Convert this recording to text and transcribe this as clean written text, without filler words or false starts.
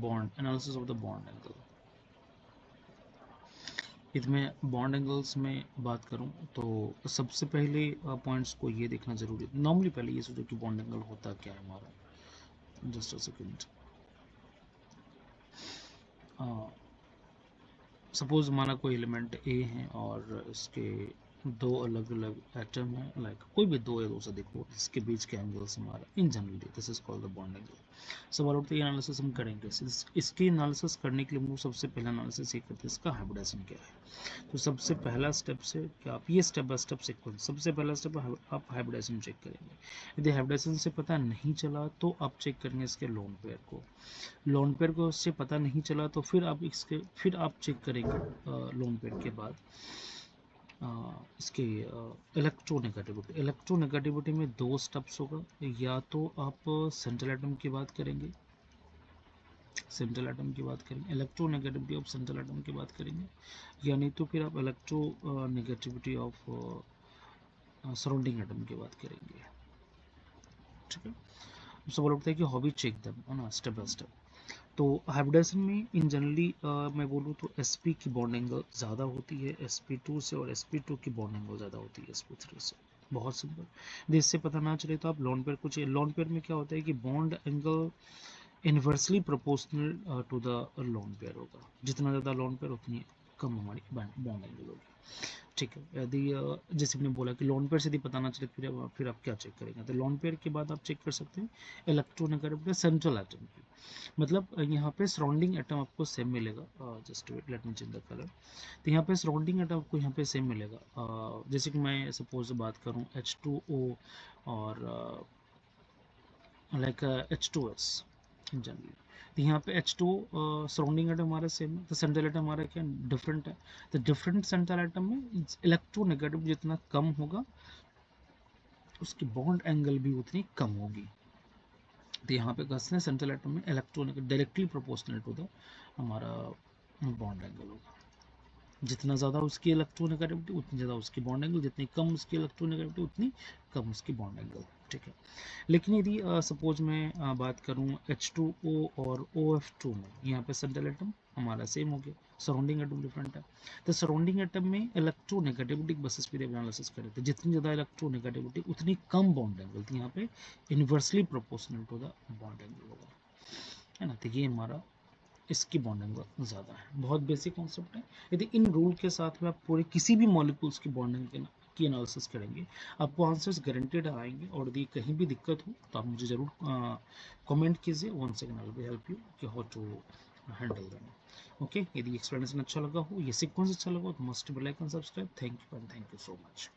Bond analysis of the bond angle. इसमें bond angles में बात करूं तो सबसे पहले पॉइंट्स को ये देखना जरूरी है। नॉर्मली पहले ये सोचो कि बॉन्ड एंगल होता क्या है हमारा। Just a second. सपोज हमारा कोई एलिमेंट ए है और इसके दो अलग अलग एटम है, लाइक कोई भी दो या दो से देखो, इसके बीच के एंगल्स हमारा इन generally this is called the bond angle. सवाल उठते हैं एनालिसिस हम करेंगे। इसके एनालिसिस करने के लिए हम सबसे पहला एनालिसिस ये करते हैं इसका हाइब्रिडाइजेशन क्या है। तो सबसे पहला स्टेप से क्या आप ये स्टेप बाय स्टेप सीक्वेंस, सबसे पहला स्टेप आप हाइब्रिडाइजेशन चेक करेंगे। यदि हाइब्रिडाइजेशन से पता नहीं चला तो आप चेक करेंगे इसके लोन पेयर को। लोन पेयर को उससे पता नहीं चला तो फिर आप चेक करेंगे लोन पेयर के बाद इसके इलेक्ट्रोनेगेटिविटी। इलेक्ट्रोनेगेटिविटी में दो स्टेप्स होगा। या तो आप सेंट्रल एटम की बात करेंगे, सेंट्रल एटम की बात करेंगे, इलेक्ट्रोनेगेटिविटी ऑफ सेंट्रल एटम की बात करेंगे, या नहीं तो फिर आप इलेक्ट्रोनेगेटिविटी ऑफ सराउंडिंग एटम की बात करेंगे। ठीक है, सवाल उठता है कि हाउ वी चेक देम, है ना, स्टेप बाय स्टेप। तो हाइब्रिडाइजेशन में इन जनरली मैं बोलूँ तो sp की बॉन्ड एंगल ज़्यादा होती है sp2 से, और sp2 की बॉन्ड एंगल ज़्यादा होती है sp3 से। बहुत सिंपल। यदि इससे पता ना चले तो आप लोन पेयर को चाहिए। लोन पेयर में क्या होता है कि bond angle inversely proportional to the lone pair होगा। जितना ज़्यादा लोन पेयर उतनी कम हमारी बॉन्ड एंगल होगी। ठीक है, यदि जैसे मैंने बोला कि लोन पेयर से यदि पता ना चले फिर आप क्या चेक करेंगे। तो लोन पेयर के बाद आप चेक कर सकते हैं इलेक्ट्रोनेगेटिविटी सेंट्रल एटम की। मतलब यहाँ पे सराउंडिंग एटम आपको सेम मिलेगा। Just wait, let me change the colour. तो यहाँ पे सराउंडिंग एटम आपको यहाँ पे सेम मिलेगा। जैसे कि मैं सपोज बात करूँ H2O और लाइक H2S जनरली। तो यहाँ पे H2O सराउंडिंग एटम हमारा सेम है, तो सेंट्रल एटम हमारा क्या डिफरेंट है। तो डिफरेंट सेंट्रल एटम में इलेक्ट्रोनेगेटिव जितना कम होगा उसकी बॉन्ड एंगल भी उतनी कम होगी। तो यहाँ पे कहते हैं सेंट्रल एटम में electronegative directly proportional to the हमारा बॉन्ड एंगल होगा। जितना ज़्यादा उसकी इलेक्ट्रोनेगेटिविटी उतनी ज़्यादा उसकी बॉन्ड एंगल, जितनी कम उसकी इलेक्ट्रोनेगेटिविटी उतनी कम उसकी बॉन्ड एंगल। ठीक है, लेकिन यदि सपोज मैं बात करूँ H2O और OF2 में, यहाँ पे सेंट्रल एटम हमारा सेम हो गया, सराउंडिंग एटम डिफरेंट है। तो सराउंडिंग एटम में इलेक्ट्रोनेगेटिविटी बेसिस पे एनालिसिस करें तो जितनी ज़्यादा इलेक्ट्रोनेगेटिविटी उतनी कम बॉन्ड एंगल, तो यहाँ पे inversely proportional to the bond angle होगा, है ना। तो ये हमारा इसकी बॉन्ड एंगल ज़्यादा है। बहुत बेसिक कॉन्सेप्ट है। यदि इन रूल के साथ में आप पूरे किसी भी मॉलिक्यूल्स की बॉन्ड एंगल की एनालिसिस करेंगे आपको आंसर्स गारंटेड आएंगे। और यदि कहीं भी दिक्कत हो तो आप मुझे ज़रूर कमेंट कीजिए। One second I will help you कि how to handle them. Okay, यदि एक्सप्लेनेशन अच्छा लगा हो, ये सीक्वेंस अच्छा लगा हो तो must be like and subscribe. Thank you and thank you so much.